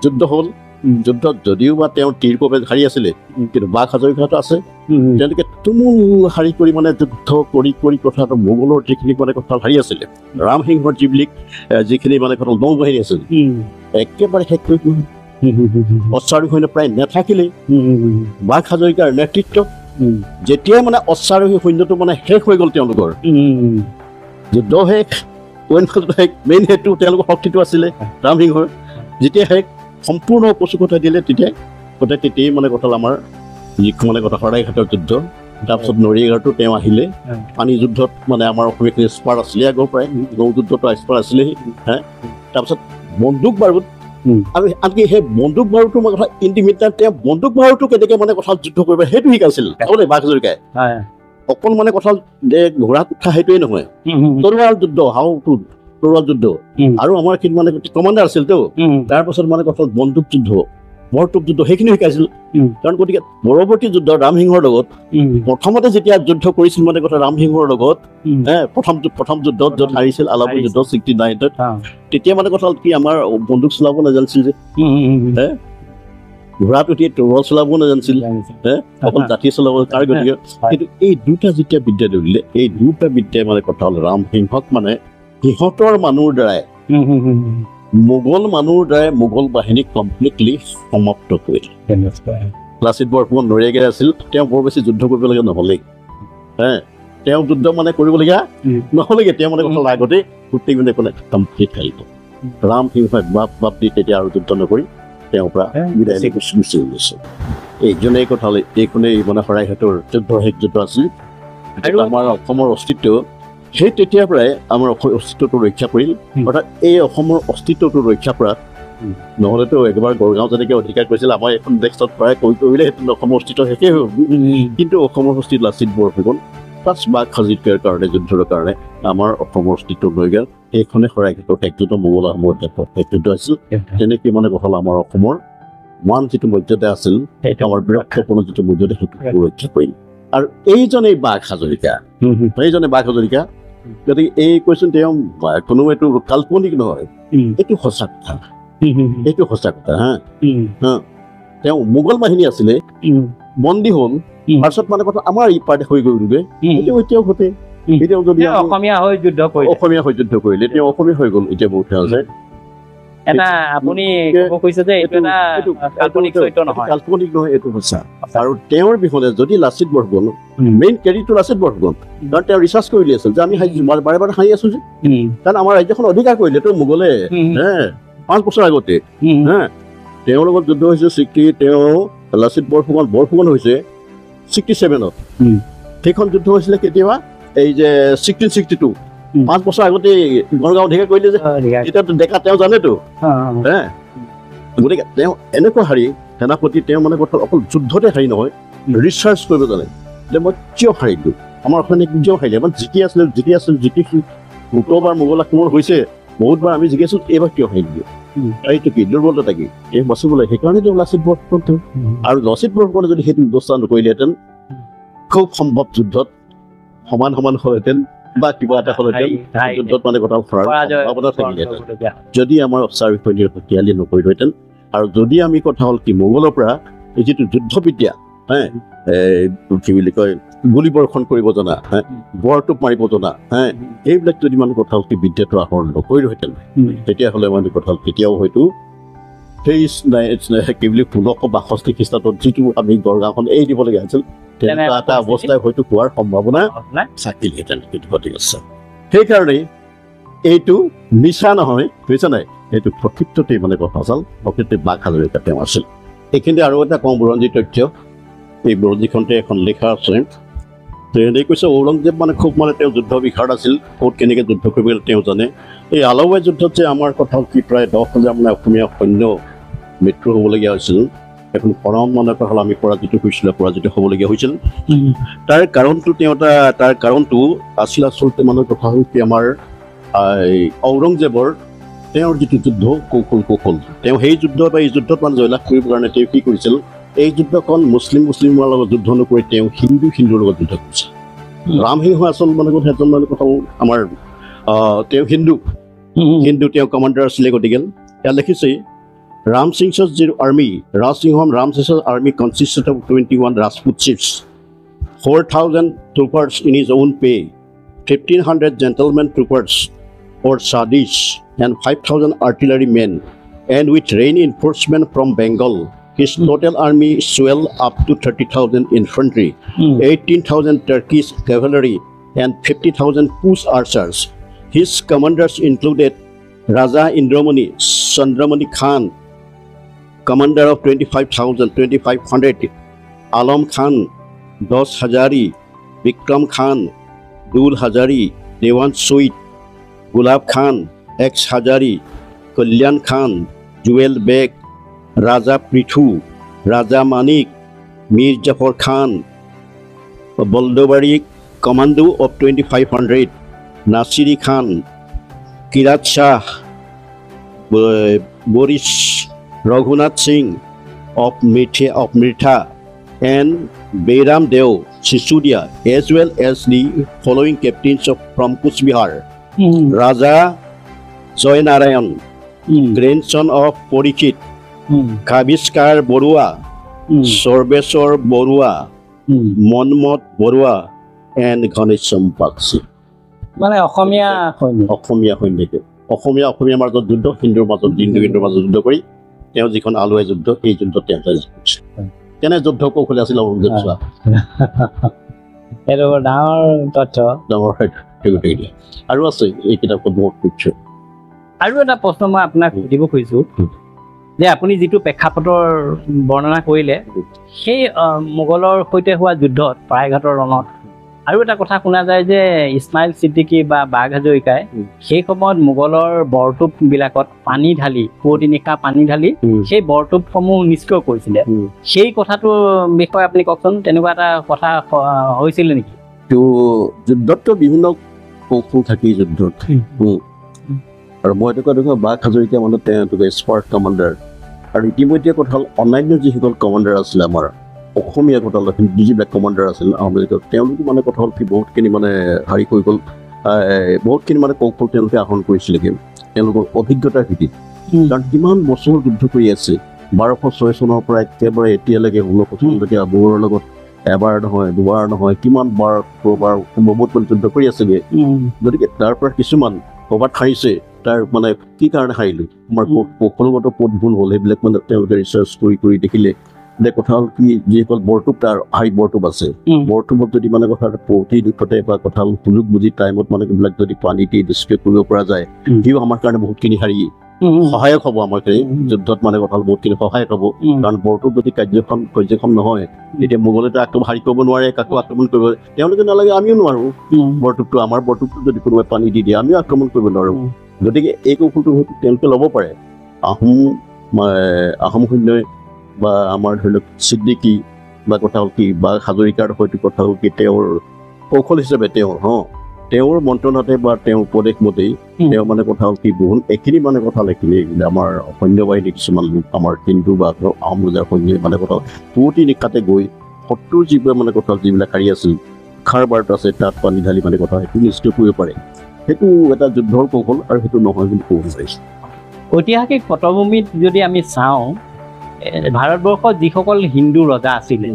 যুদ্ধ হ'ল, যুদ্ধত যদিও বা তেওঁ তীৰ কোপে হাৰি আছিলে, কিন্তু বাঘ হাজৰিকাটো আছে। তেওঁলোকে তুমুল হাৰি কৰি মানে যুদ্ধ কৰি কৰি কথাটো মোগলৰ যিখিনি মানে কথা হাৰি আছিলে, ৰামসিংহৰ যিখিনি মানে কথা নৌ বাহিনী আছিল একেবাৰে শেষ কৰি অশ্বাৰোহী সৈন্য প্ৰায় নাথাকিলেই। বাঘ হাজৰিকাৰ নেতৃত্বত যেতিয়াই মানে অশ্বাৰোহী সৈন্যটো মানে শেষ হৈ গ'ল, তেওঁলোকৰ যুদ্ধ শেষ, মেইন হেডটো তেওঁলোকৰ শক্তিটো আছিলে ৰামসিংহৰ, যেতিয়া শেষ সম্পূৰ্ণ উপচুকতা দিলে তেতিয়াই মানে কথা আমাৰ যিখন মানে কথা শৰাইঘাটৰ যুদ্ধ। তাৰপিছত নৰিয়াগাঁৱতো তেওঁ আহিলে, পানী যুদ্ধত মানে আমাৰ অসমীয়াখিনি এক্সপাৰ্ট আছিলে আগৰ পৰাই, নৌ যুদ্ধতো এক্সপাৰ্ট আছিলে হা। তাৰপিছত বন্দুক বাৰুদ, আৰু আনকি সেই বন্দুক বাৰুদৰ কথা ইণ্টিমিডিয়েট তেওঁ বন্দুক বাৰুদটো কেনেকৈ মানে কথা যুদ্ধ কৰিব সেইটো শিকাইছিল বাঘ হাজৰিকাই। অকল মানে কথা যে ঘোঁৰাত উঠা সেইটোৱেই নহয়, তৰোৱাল যুদ্ধ, তৰোৱাল যুদ্ধ। আৰু আমাৰ কিন্তু মানে কমাণ্ডাৰ আছিলতো, তাৰ পাছত মানে কথা বন্দুক যুদ্ধ, বৰটোপ যুদ্ধ সেইখিনি শিকাইছিল। কাৰণ গতিকে পৰৱৰ্তী যুদ্ধ ৰামসিংহৰ লগত প্ৰথমতে যেতিয়া যুদ্ধ কৰিছিল মানে কথা ৰামসিংহৰ লগত প্ৰথম যুদ্ধত য'ত হাৰিছিল আলাবাই যুদ্ধ 69ত, তেতিয়া মানে কথা কি আমাৰ বন্দুক চলাব নাজানিছিল যে, ঘোঁৰাত উঠি তৰোৱাল চলাব নাজানিছিল, অকল জাতি চলাব। তাৰ গতিকে কিন্তু এই দুটা যেতিয়া বিদ্যা ধৰিলে, এই দুটা বিদ্যাই মানে কথা হ'ল ৰামসিংহক মানে সিহঁতৰ মানুহৰ দ্বাৰাই মোগল মানুহৰ দ্বাৰাই মোগল বাহিনী কমপ্লিটলি সমাপ্ত কৰিলে। লাচিত বৰফুকন নৰিয়াগাঁও আছিল, তেওঁ বৰ বেছি যুদ্ধ কৰিবলগীয়া নহ'লেই, তেওঁ যুদ্ধ মানে কৰিবলগীয়া নহ'লেগে, তেওঁ মানে কথা আগতেই গোটেই মানে ক'লে কমপ্লিট খাই গ'ল। ৰামসিংহই বাপ দি তেতিয়া আৰু যুদ্ধ নকৰি তেওঁৰ পৰা বিদায় গুচি গৈছে। এইজনেই কথা হ'লে এইখনেই মানে শৰাইঘাটৰ যুদ্ধ শেষ যুদ্ধ আছিল। আমাৰ অসমৰ অস্তিত্ব সেই তেতিয়াৰ পৰাই আমাৰ অস্তিত্বটো ৰক্ষা কৰিল। অৰ্থাৎ এই অসমৰ অস্তিত্বটো ৰক্ষা কৰাত নহ'লেতো একেবাৰে গড়গাঁও যেনেকৈ অধিকাৰ কৰিছিল, আমাৰ এখন দেশত প্ৰায় কৰিলে সেইটো অসমৰ অস্তিত্ব শেষেই হ'ব। কিন্তু অসমৰ অস্তিত্ব লাচিত বৰফুকন প্লাছ বাঘ হাজৰিকাৰ কাৰণে যুদ্ধৰ কাৰণে আমাৰ অসমৰ অস্তিত্ব লৈ গ'ল। সেইখনে শৰাইঘাটৰ শেষ যুদ্ধ, মোগল আহোমৰ শেষ যুদ্ধ আছিল। তেনেকৈ মানে কথা হ'ল আমাৰ অসমৰ মান যিটো মৰ্যাদা আছিল, আমাৰ বীৰত্বপূৰ্ণ যিটো মৰ্যাদা সেইটো ৰক্ষা কৰিল। আৰু এইজনেই বাঘ হাজৰিকা, বাঘ হাজৰিকা। গতিকে এই কুৱেশ্যন তেওঁ কোনো এইটো কাল্পনিক নহয়, এইটো সঁচা কথা, এইটো সঁচা কথা হা। তেওঁ মোগল বাহিনী আছিলে, বন্দী হ'ল, তাৰপিছত মানে কথা আমাৰ এই পাৰ্টি হৈ গ'লগৈ, এতিয়াও ঘটে। এতিয়াও যদি অসমীয়া হৈ যুদ্ধ কৰিলে, তেওঁ অসমীয়া হৈ গ'ল এতিয়া বহুত আছে। আপুনি কৈছে যে এইটো কাল্পনিক নহয়, এইটো সঁচা। আৰু তেওঁৰ বিষয়ে যদি লাচিত বৰফুকন মেইন কেৰিটো লাচিত বৰফুকন, কাৰণ তেওঁ ৰিচাৰ্চ কৰি আছিল যে আমি বাৰে বাৰে হাঁহি আছো যে, কাৰণ আমাৰ ৰাজ্যখন অধিকাৰ কৰিলেতো মোগলে 5 বছৰ আগতে। তেওঁৰ লগত যুদ্ধ হৈছে তেওঁ লাচিত বৰফুকন হৈছে 67ত। সেইখন যুদ্ধ হৈছিলে কেতিয়াবা এই যে 1662, 5 বছৰ আগতে গড়গাঁও অধিকাৰ কৰিলে যে, এতিয়াতো ডেকা তেওঁ জানেতো। গতিকে তেওঁ এনেকুৱা হাৰি সেনাপতি, তেওঁ মানে কথা অকল যুদ্ধতে হাৰি নহয়, ৰিচাৰ্চ কৰিব জানে যে মই কিয় হাৰিলোঁ, আমাৰ অসমীয়া কিয় হাৰিলে, মানে জিকি আছিল 17বাৰ মোগল আক্ৰমণ হৈছে, বহুতবাৰ আমি জিজ্ঞাসা এইবাৰ কিয় হাৰিলে এইটো কি দুৰ্বলতা কি এই বাচিবলৈ সেইকাৰণেতো লাচিত বৰফুকন আৰু লাচিত বৰফুকনে যদি সেইটো ব্যৱস্থা নকৰিলেহেঁতেন খুব সম্ভৱ যুদ্ধত সমান হ'লহেঁতেন বা কিবা এটা হ'লহেঁতেন যুদ্ধত মানে কথা সম্ভাৱনা থাকিলেহেঁতেন যদি আমাৰ অফিচাৰ বিষয়ৰ শক্তিশালী নকৰিলোহেঁতেন আৰু যদি আমি কথা হ'ল কি মোগলৰ পৰা এই যিটো যুদ্ধবিদ্যা কি বুলি কয় গুলী বৰ্ষণ কৰিব জনা বৰটোপ মাৰিব জনা এইবিলাক যদি মানে কথা হ'ল কি বিদ্যাটো আহৰণ নকৰিলোহেঁতেন তেতিয়াহ'লে মানে কথা হ'ল কেতিয়াও হয়তো সেই কি বুলি 1662 খ্ৰীষ্টাব্দত যিটো আমি গড়গাঁওখন এৰি দিবলগীয়া হৈছিল তেনেকুৱা এটা অৱস্থাই হয়তো হোৱাৰ সম্ভাৱনা থাকিলহেঁতেন সেইটো সঠিক আছে সেইকাৰণে এইটো মিছা নহয় বুজিছা নাই এইটো প্ৰকৃততেই মানে কথা আছিল প্ৰকৃততে বাঘ হাজৰিকা তেওঁ আছিল এইখিনিতে আৰু এটা কওঁ বুৰঞ্জী তথ্য এই বুৰঞ্জীখনতে এখন লিখা আছে তেওঁ কৈছে ঔৰংজেব মানে খুব মানে তেওঁ যুদ্ধ বিশাৰদ আছিল ক'ত কেনেকৈ যুদ্ধ কৰিবলৈ তেওঁ জানে এই আলাৱাই যুদ্ধত যে আমাৰ কথা কি প্ৰায় 10,000 মানে অসমীয়া সৈন্য মৃত্যু হ'বলগীয়া হৈছিল এখন পৰম মানে কথা হ'ল আমি পৰাজিত হ'বলগীয়া হৈছিল তাৰ কাৰণটো আছিল আচলতে মানে কথা হ'ল কি আমাৰ ঔৰংজেবৰ তেওঁৰ যিটো যুদ্ধ কৌশল তেওঁ সেই যুদ্ধ বা এই যুদ্ধত মানে জয়লাভ কৰিবৰ কাৰণে তেওঁ কি কৰিছিল এই যুদ্ধখন মুছলিমৰ লগত যুদ্ধ নকৰি তেওঁ হিন্দুৰ লগত যুদ্ধ কৰিছিল ৰামসিংহ আচল মানে কথা এজন মানে কথা আমাৰ তেওঁ হিন্দু তেওঁ কমাণ্ডাৰ আছিলে গতিকে ইয়াত লিখিছে Ram Singh's army, Ram Singh's army consisted of 21 Rajput chiefs, 4,000 troopers in his own pay, 1,500 gentlemen troopers or sadis, and 5,000 artillery men, and with reinforcement from Bengal. His total army swelled up to 30,000 infantry, 18,000 Turkish cavalry, and 50,000 Push archers. His commanders included Raja Indramani, Chandramani Khan, commander of 2,500, Alam Khan, Das Hazari, Vikram Khan, Dul Hazari, Dewan Soit, Gulab Khan, Ex Hazari, Kalyan Khan, Jewel Beg, Raja Prithu, Raja Manik, Mir Jafar Khan, Boldobari, commando of 2,500, Nasiri Khan, Kirat Shah, Boris Raghunath Singh of Mirtha and Bairam Deo Sisudia, as well as the following captains from Kuch Bihar. Raja Joy Narayan, grandson of Porikit, Kaviskar Borua, Sorbesor Borua, Monmot Borua, and Ganesh Sampakshi. মানে অসমীয়া মাজত যুদ্ধ হিন্দুৰ মাজত যুদ্ধ কৰি তেওঁ যিখন আলুৱাই যুদ্ধ এই যুদ্ধত তেওঁ কেনে যুদ্ধ কৌশলী আছিল ঔৰংজেব চোৱা এইটো ডাঙৰ তথ্য আৰু আছে এই কিতাপখন বহুত তথ্য আৰু এটা প্ৰশ্ন মই আপোনাক সুধিব খুজিছোঁ যে আপুনি যিটো প্ৰেক্ষাপটৰ বৰ্ণনা কৰিলে সেই মোগলৰ সৈতে হোৱা যুদ্ধত শৰাইঘাটৰ ৰণত আৰু এটা কথা শুনা যায় যে ইছমাইল ছিদ্দিকী বা বাঘ হাজৰিকাই সেই সময়ত মোগলৰ বৰটোপবিলাকত পানী ঢালি পুৱতি নিশা পানী ঢালি সেই বৰটোপসমূহ নিষ্ক্ৰিয় কৰিছিলে সেই কথাটোৰ বিষয়ে আপুনি কওকচোন তেনেকুৱা এটা কথা হৈছিলে নেকি যুদ্ধততো বিভিন্ন কৌশল থাকি যুদ্ধত আৰু মই এইটো কথা বাঘ হাজৰিকা মানে তেওঁ স্পাৰ্ট কমাণ্ডাৰ আৰু ইতিমধ্যে কথা হ'ল অন্যান্য যিসকল কমাণ্ডাৰ আছিলে আমাৰ অসমীয়া কথা যিবিলাক কমাণ্ডাৰ আছিল আহমেদৰ তেওঁলোকে মানে কথা হ'ল কি বহুতখিনি মানে হেৰি হৈ গ'ল বহুতখিনি মানে কৌশল তেওঁলোকে আহৰণ কৰিছিলেগৈ তেওঁলোকৰ অভিজ্ঞতাৰ ভিত্তিত কাৰণ কিমান বছৰ যুদ্ধ কৰি আছে 1206 চনৰ পৰা একেবাৰে এতিয়ালৈকে 1655লৈকে বড়োৰ লগত এবাৰ নহয় দুবাৰ নহয় কিমান বাৰ বহুত যুদ্ধ কৰি আছেগৈ গতিকে তাৰ পৰা কিছুমান ক'ৰবাত হাৰিছে তাৰ মানে কি কাৰণে হাৰিলোঁ আমাৰ কৌশলগত পথ ভুল হ'ল সেইবিলাক মানে তেওঁলোকে ৰিচাৰ্চ কৰি দেখিলে যে কথা হ'ল কি যিসকল বৰটোপ তাৰ বৰটোপ আছে বৰটোপত যদি মানে কথা পুৱতি দিশতে বা কথা হ'ল সুযোগ বুজি টাইমত মানে এইবিলাক যদি পানী দি ডিছপ্লে কৰিব পৰা যায় সিও আমাৰ কাৰণে বহুতখিনি সহায়ক হ'ব আমাৰ কাৰণে যুদ্ধত মানে কথা হ'ল বহুতখিনি সহায়ক হ'ব কাৰণ বৰটোপ যদি কাৰ্যক্ষম নহয় তেতিয়া মোগলেতো হাৰি কৰিব নোৱাৰে কাকো আক্ৰমণ কৰিব তেওঁলোকে নালাগে আমিও নোৱাৰোঁ আমাৰ বৰটোপটো যদি কোনোবাই পানী দি দিয়ে আমিও আক্ৰমণ কৰিব নোৱাৰোঁ গতিকে এই কৌশলটো তেওঁলোকে ল'ব পাৰে আহোম সৈন্যই বা আমাৰ ধৰি লওক ছিদ্দিকী বা কথা হ'ল কি বা হাজৰিকাৰ হয়তো কথা হ'ল কি তেওঁৰ কৌশল হিচাপে তেওঁৰ মন্ত্ৰণাতে বা তেওঁৰ উপদেশ মতেই তেওঁ মানে কথা হ'ল কি বহুত এইখিনি মানে কথা এইখিনি আমাৰ সৈন্যবাহিনী কিছুমান লোক আমাৰ হিন্দু বা আহোম ৰজাৰ সৈন্য মানে কথা পুৱতি নিশাতে গৈ শত্ৰুৰ যিবিলাক মানে কথা যিবিলাক শাৰী আছিল খাৰ বাৰ্তা আছে তাত পানী ঢালি মানে কথা সেইটো নিশ্চয় কৰিব পাৰে সেইটো এটা যুদ্ধৰ কৌশল আৰু সেইটো নহয় বুলি ক'ব বিচাৰিছোঁ ঐতিহাসিক পটভূমিত যদি আমি চাওঁ ভাৰতবৰ্ষত যিসকল হিন্দু ৰজা আছিলে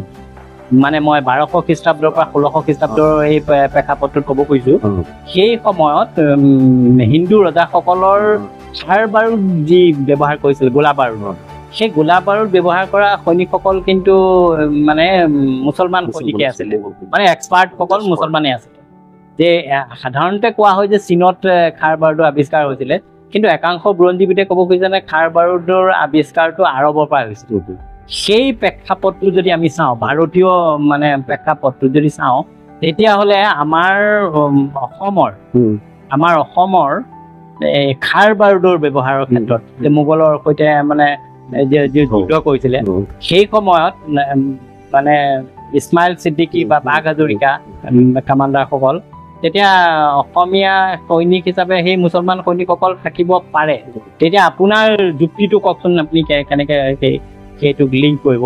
মানে মই 1200 খ্ৰীষ্টাব্দৰ পৰা 1600 খ্ৰীষ্টাব্দৰ এই প্ৰেক্ষাপটত ক'ব খুজিছোঁ সেই সময়ত হিন্দু ৰজাসকলৰ খাৰ বাৰুদ যি ব্যৱহাৰ কৰিছিল গোলা বাৰুদ সেই গোলা বাৰুদ ব্যৱহাৰ কৰা সৈনিকসকল কিন্তু মানে মুছলমান সৈনিকে আছিলে মানে এক্সপাৰ্টসকল মুছলমানে আছিলে যে সাধাৰণতে কোৱা হয় যে চীনত খাৰ বাৰুদৰ আৱিষ্কাৰ হৈছিলে কিন্তু একাংশ বুৰঞ্জীবিদে ক'ব খুজিছে যে খাৰ বাৰুদৰ আৱিষ্কাৰটো আৰবৰ পৰা হৈছিল সেই প্ৰেক্ষাপটটো যদি আমি চাওঁ ভাৰতীয় মানে প্ৰেক্ষাপটটো যদি চাওঁ তেতিয়াহ'লে আমাৰ অসমৰ খাৰ বাৰুদৰ ব্যৱহাৰৰ ক্ষেত্ৰত যে মোগলৰ সৈতে মানে যে যুদ্ধ কৰিছিলে সেই সময়ত মানে ইছমাইল ছিদ্দিকী বা বাঘ হাজৰিকা কামাণ্ডাৰসকল তেতিয়া অসমীয়া সৈনিক হিচাপে সেই মুছলমান সৈনিকসকল থাকিব পাৰে তেতিয়া আপোনাৰ যুক্তিটো কওকচোন আপুনি কেনেকৈ সেইটো লিংক কৰিব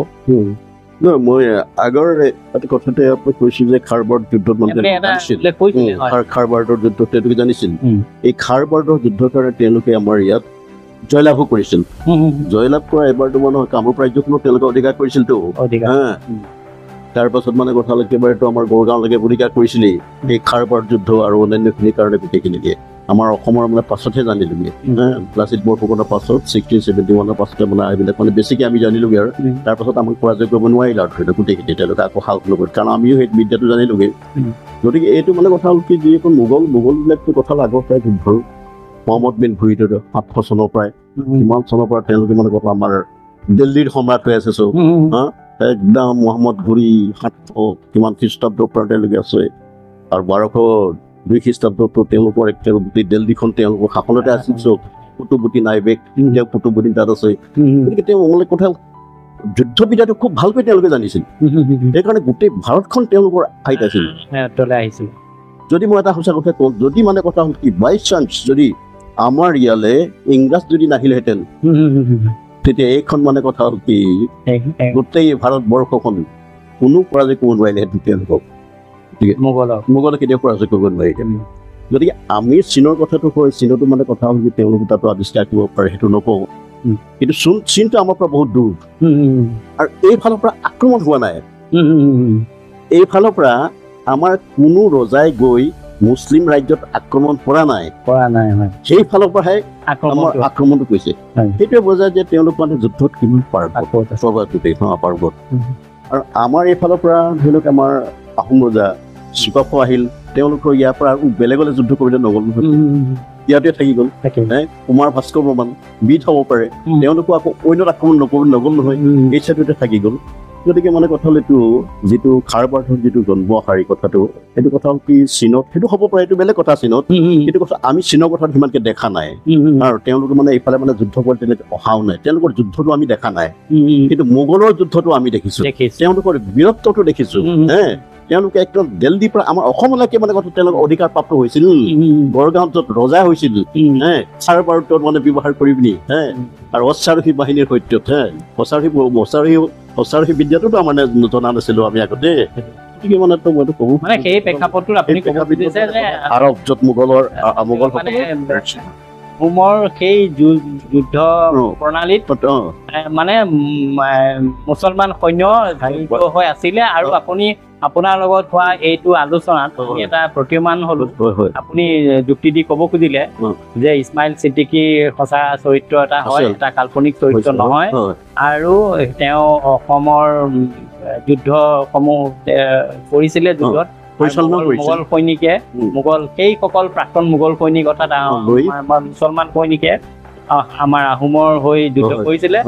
মই আগৰ এটা কথাতে আপুনি কৈছিল যে খাৰবাৰ্ড যুদ্ধত মানে খাৰবাৰ্ডৰ যুদ্ধ তেওঁলোকে জানিছিল এই খাৰবাৰ্ডৰ যুদ্ধৰ কাৰণে তেওঁলোকে আমাৰ ইয়াত জয়লাভো কৰিছিল জয়লাভ কৰা এবাৰতো মানে কামৰূপ ৰাজ্যখনত তেওঁলোকে অধিকাৰ কৰিছিলতো তাৰ পাছত মানে কথা একেবাৰেতো আমাৰ গড়গাঁৱলৈকে অধিকাৰ কৰিছিলেই এই খাৰবাৰ্ড যুদ্ধ আৰু অন্যান্যখিনিৰ কাৰণে গোটেইখিনিকে আমাৰ অসমৰ মানে পাছতহে জানিলোগে লাচিত বৰফুকনৰ পাছত 1671 পাছতে মানে এইবিলাক মানে বেছিকৈ আমি জানিলোগে আৰু তাৰপাছত আমাক পৰাজয় কৰিব নোৱাৰিলে আৰু ধৰি গোটেইখিনি তেওঁলোকে আকৌ সাহস লগত কাৰণ আমিও সেই বিদ্যাটো জানিলোগে গতিকে এইটো মানে কথা হ'ল কি যিখন মোগলবিলাকতো কথা আগৰ পৰাই যুদ্ধ মহম্মদ বিন ঘুৰিদৰ 700 চনৰ পৰাই কিমান চনৰ পৰা তেওঁলোকে মানে কথা আমাৰ দিল্লীৰ সম্ৰাট হৈ আছে চব একদম মহম্মদ ঘুৰি 700 কিমান খ্ৰীষ্টাব্দৰ পৰা তেওঁলোকে আছে আৰু 1202 খ্ৰীষ্টাব্দতো তেওঁলোকৰ গোটেই দিল্লীখন তেওঁলোকৰ শাসনতে আছিল চব কুতুবুদ্দিন আইবেক তেওঁ কুতুবুদ্দিন তাত আছে গতিকে তেওঁ মংগলে কথা যুদ্ধবিদ্যাটো খুব ভালকৈ তেওঁলোকে জানিছিল সেইকাৰণে গোটেই ভাৰতখন তেওঁলোকৰ ঠাইত আছিল যদি মই এটা সঁচা কথা কওঁ যদি মানে কথা হ'ল কি বাই চান্স যদি আমাৰ ইয়ালে ইংৰাজ যদি নাহিলহেঁতেন তেতিয়া এইখন মানে কথা হ'ল কি গোটেই ভাৰতবৰ্ষখন কোনো পৰাজয় কৰিব নোৱাৰিলেহেঁতেন তেওঁলোকক মোগলে কেতিয়াও পৰাজয় কৰিব নোৱাৰিলে গতিকে আমি চীনৰ কথাটো হয় চীনতো মানে কথা হ'ল কি তেওঁলোকে তাতো আৱিষ্কাৰ কৰিব পাৰে সেইটো নকওঁ কিন্তু চীনটো আমাৰ পৰা বহুত দূৰ আৰু এইফালৰ পৰা আক্ৰমণ হোৱা নাই এইফালৰ পৰা আমাৰ কোনো ৰজাই গৈ মুছলিম ৰাজ্যত আক্ৰমণ কৰা নাই সেইফালৰ পৰাহে আমাৰ আক্ৰমণটো কৰিছে সেইটোৱে বুজায় যে তেওঁলোক মানে যুদ্ধত কিমান পাৰ্গত আৰু আমাৰ এইফালৰ পৰা ধৰি লওক আমাৰ আহোম ৰজা চুকাফা আহিল তেওঁলোকৰ ইয়াৰ পৰা বেলেগলৈ যুদ্ধ কৰিলে নগ'ল ইয়াতে থাকি গ'ল কুমাৰ ভাস্কৰ বৰ্মন বিধ হ'ব পাৰে তেওঁলোকো আকৌ অন্যত আক্ৰমণ নগ'ল নহয় এই চাইডতে থাকি গ'ল গতিকে মানে কথা হ'ল এইটো যিটো খাৰবাৰ্ডৰ যিটো জন্ম শাৰী কথাটো সেইটো কথা হ'ল কি চীনত সেইটো হ'ব পাৰে এইটো বেলেগ কথা চীনত সেইটো কথা আমি চীনৰ কথাত সিমানকে দেখা নাই আৰু তেওঁলোকে মানে এইফালে মানে যুদ্ধ কৰি তেনেকৈ অহাও নাই তেওঁলোকৰ যুদ্ধটো আমি দেখা নাই কিন্তু মোগলৰ যুদ্ধটো আমি দেখিছোঁ তেওঁলোকৰ বীৰত্বটো দেখিছোঁ তেওঁলোকে একদম দিল্লীৰ পৰা আমাৰ অসমলৈকে মানে কথা তেওঁলোকৰ অধিকাৰ প্ৰাপ্ত হৈছিল গড়গাঁৱত য'ত ৰজা হৈছিল খাৰবাৰ্ডত মানে ব্যৱহাৰ কৰি পিনি আৰু অশ্বাৰোহী বাহিনীৰ সৈত্যত অশ্বাৰোহী বিদ্যাটোতো আমাৰ জনা নাছিলো আমি আগতে গতিকে মানে মইতো ক'ব সেই প্ৰেক্ষাপটটোত আপুনি আৰৱ য'ত মোগলৰ হোমৰ সেই যুদ্ধ প্ৰণালীত মানে মুছলমান সৈন্য হৈ আছিলে আৰু আপোনাৰ লগত হোৱা এইটো আলোচনাত এটা প্ৰতীয়মান হলো আপুনি যুক্তি দি ক'ব খুজিলে যে ইছমাইল ছিদ্দিকী সঁচা চৰিত্ৰ এটা হয় এটা কাল্পনিক চৰিত্ৰ নহয় আৰু তেওঁ অসমৰ যুদ্ধসমূহ কৰিছিলে যুদ্ধত মোগল সৈনিকে সেইসকল প্ৰাক্তন মোগল সৈনিক অৰ্থাৎ মুছলমান সৈনিকে আমাৰ আহোমৰ হৈ যুদ্ধ কৰিছিলে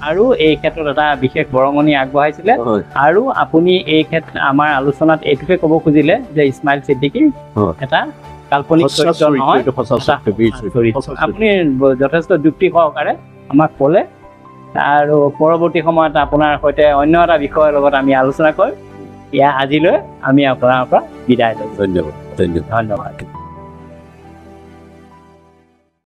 আৰু এই ক্ষেত্ৰত এটা বিশেষ বৰঙণি আগবঢ়াইছিলে আৰু আপুনি এই ক্ষেত্ৰত আমাৰ আলোচনাত এইটোকে ক'ব খুজিলে যে ইছমাইল ছিদ্দিকী এটা কাল্পনিক চৰিত্ৰ নহয় আপুনি যথেষ্ট যুক্তি সহকাৰে আমাক ক'লে আৰু পৰৱৰ্তী সময়ত আপোনাৰ সৈতে অন্য এটা বিষয়ৰ লগত আমি আলোচনা কৰিম আজিলৈ আমি আপোনাৰ পৰা বিদায় লৈছোঁ। ধন্যবাদ ধন্যবাদ ধন্যবাদ।